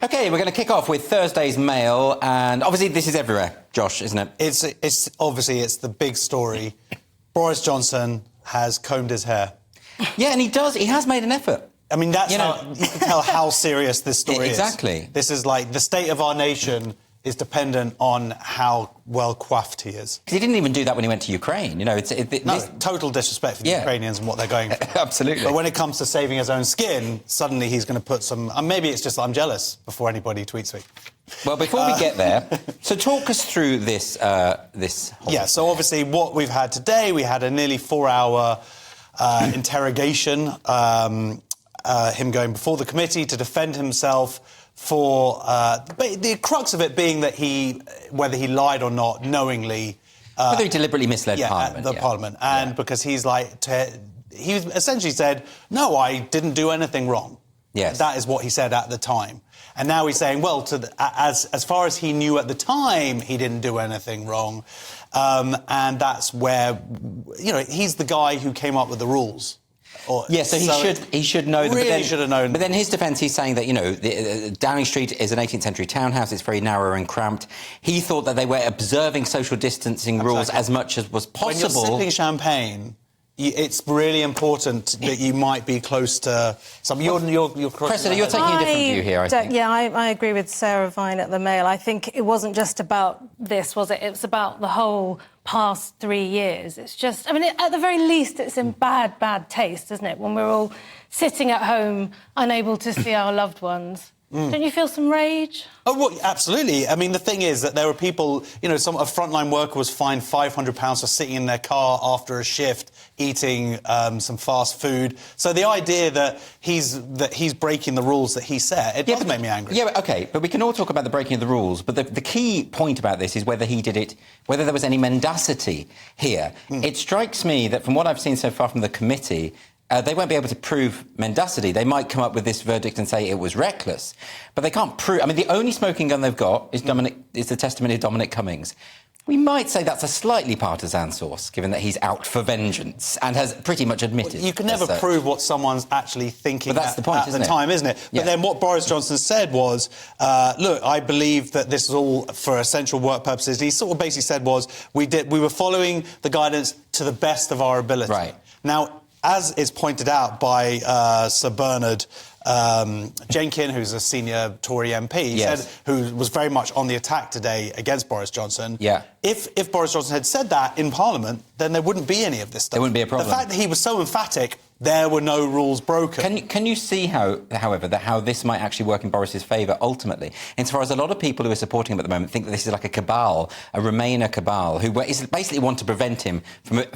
OK, we're going to kick off with Thursday's Mail, and obviously this is everywhere, Josh, isn't it? It's obviously it's the big story. Boris Johnson has combed his hair. Yeah, and he does. He has made an effort. I mean, that's how you can tell how serious this story is. Exactly. This is like the state of our nation is dependent on how well coiffed he is. Because he didn't even do that when he went to Ukraine. You know, total disrespect for the Ukrainians and what they're going through. Absolutely. But when it comes to saving his own skin, suddenly he's going to put some... maybe it's just I'm jealous before anybody tweets me. Well, before we get there, so talk us through this. Yeah, so obviously what we've had today, we had a nearly 4-hour interrogation, him going before the committee to defend himself for the crux of it being that whether he lied or not knowingly. Whether he deliberately misled Parliament. Parliament. And because he essentially said, no, I didn't do anything wrong. Yes. That is what he said at the time. And now he's saying, well, as far as he knew at the time, he didn't do anything wrong. And that's where, he's the guy who came up with the rules. So he should know. Really should have known. But then his defence, he's saying that, Downing Street is an 18th century townhouse. It's very narrow and cramped. He thought that they were observing social distancing rules as much as was possible. When you're sipping champagne, it's really important that you might be close to something. Cressida, you're taking a different view here, I think. Yeah, I agree with Sarah Vine at the Mail. I think it wasn't just about this, was it? It was about the whole past 3 years. It's just, at the very least, it's in bad taste, isn't it? When we're all sitting at home, unable to see our loved ones. Don't you feel some rage? Oh, well, absolutely. The thing is that there were people, a frontline worker was fined £500 for sitting in their car after a shift, eating some fast food. So the idea that he's breaking the rules that he set, it does make me angry. Yeah, OK, but we can all talk about the breaking of the rules, but the key point about this is whether he did it, whether there was any mendacity here. It strikes me that from what I've seen so far from the committee, they won't be able to prove mendacity. They might come up with this verdict and say it was reckless, but they can't prove... the only smoking gun they've got is the testimony of Dominic Cummings. We might say that's a slightly partisan source, given that he's out for vengeance and has pretty much admitted... Well, you can never prove what someone's actually thinking at the time, isn't it? But then what Boris Johnson said was, look, I believe that this is all for essential work purposes. He sort of basically said we were following the guidance to the best of our ability. Right. Now, as is pointed out by Sir Bernard Jenkin, who's a senior Tory MP, who was very much on the attack today against Boris Johnson. Yeah. If Boris Johnson had said that in Parliament, then there wouldn't be any of this stuff. There wouldn't be a problem. The fact that he was so emphatic, there were no rules broken. Can you see however, how this might actually work in Boris's favour ultimately? Insofar as a lot of people who are supporting him at the moment think that this is like a cabal, a Remainer cabal, who basically want to prevent him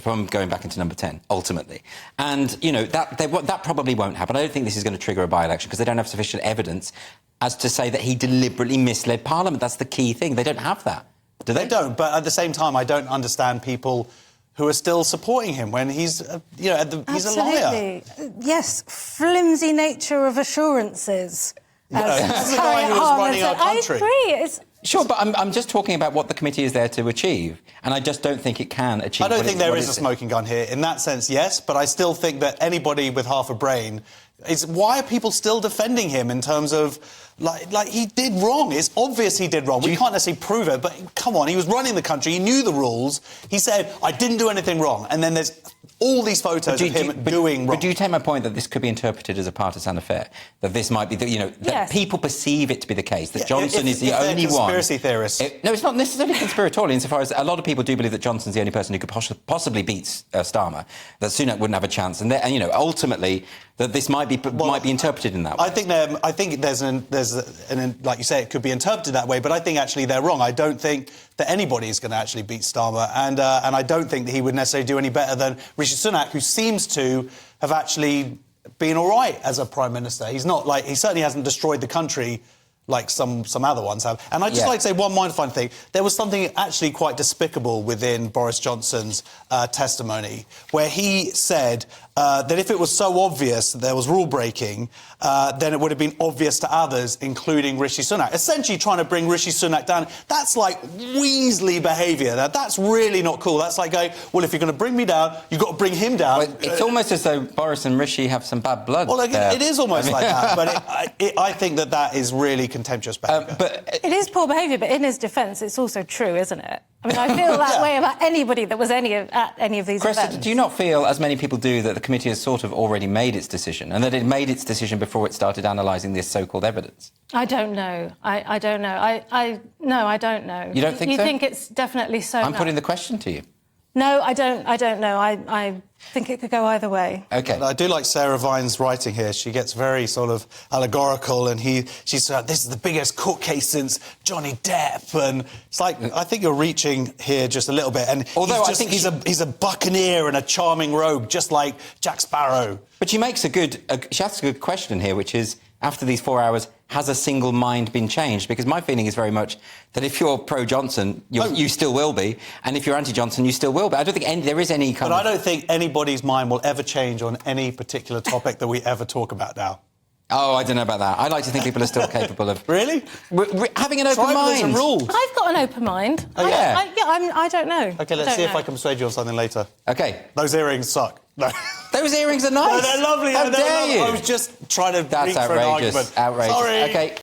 from going back into number 10, ultimately. And, that probably won't happen. I don't think this is going to trigger a by-election because they don't have sufficient evidence as to say that he deliberately misled Parliament. That's the key thing. They don't have that, do they? They don't, but at the same time, I don't understand people who are still supporting him when he's a liar. Yes, flimsy nature of assurances. This is a guy who was running our country. I agree. Sure, but I'm just talking about what the committee is there to achieve, and I just don't think it can achieve. I don't think there is a smoking gun here. In that sense, yes, but I still think that anybody with half a brain why are people still defending him in terms of like he did wrong? It's obvious he did wrong. We can't necessarily prove it, but come on, he was running the country. He knew the rules. He said, "I didn't do anything wrong," and then there's all these photos of him doing wrong. But do you take my point that this could be interpreted as a partisan affair? That this might be, that people perceive it to be the case, that Johnson is the only conspiracy theorists. No, it's not necessarily conspiratorial, insofar as a lot of people do believe that Johnson's the only person who could possibly beat Starmer, that Sunak wouldn't have a chance, and ultimately that this might be interpreted in that way. I think there's like you say, it could be interpreted that way, but I think actually they're wrong. I don't think that anybody is going to actually beat Starmer, and I don't think that he would necessarily do any better than Rishi Sunak, who seems to have actually been all right as a Prime Minister. He certainly hasn't destroyed the country like some other ones have. And I'd just like to say one mind-finding thing. There was something actually quite despicable within Boris Johnson's testimony, where he said that if it was so obvious that there was rule breaking, then it would have been obvious to others, including Rishi Sunak. Essentially trying to bring Rishi Sunak down. That's like Weasley behaviour. That's really not cool. That's like going, well, if you're going to bring me down, you've got to bring him down. Well, it's almost as though Boris and Rishi have some bad blood. Well, it is almost like that. But I think that is really contemptuous behaviour. It is poor behaviour, but in his defence, it's also true, isn't it? I mean, I feel that way about anybody that was at any of these Cressida, events. do you not feel, as many people do, that the committee has sort of already made its decision and that it made its decision before it started analysing this so-called evidence? I don't know. I don't know. No, I don't know. You don't think so? You think it's definitely so? I'm putting the question to you. No, I don't know. I think it could go either way. OK. I do like Sarah Vine's writing here. She gets very sort of allegorical, and she's like, this is the biggest court case since Johnny Depp, and it's like, I think you're reaching here just a little bit. And although I think he's a buccaneer and a charming rogue, just like Jack Sparrow. But she makes she asks a good question here, which is, after these 4 hours, has a single mind been changed? Because my feeling is very much that if you're pro-Johnson, you still will be, and if you're anti-Johnson, you still will be. I don't think there is any kind But I don't think anybody's mind will ever change on any particular topic that we ever talk about now. Oh, I don't know about that. I like to think people are still capable of... Really? Having an open mind. Rules. I've got an open mind. Oh, yeah? I don't know. OK, let's see if I can persuade you on something later. OK. Those earrings suck. No. Those earrings are nice. No, they're lovely. How dare you? I was just trying to That's reach for an outrageous. argument. Outrageous. Sorry. OK.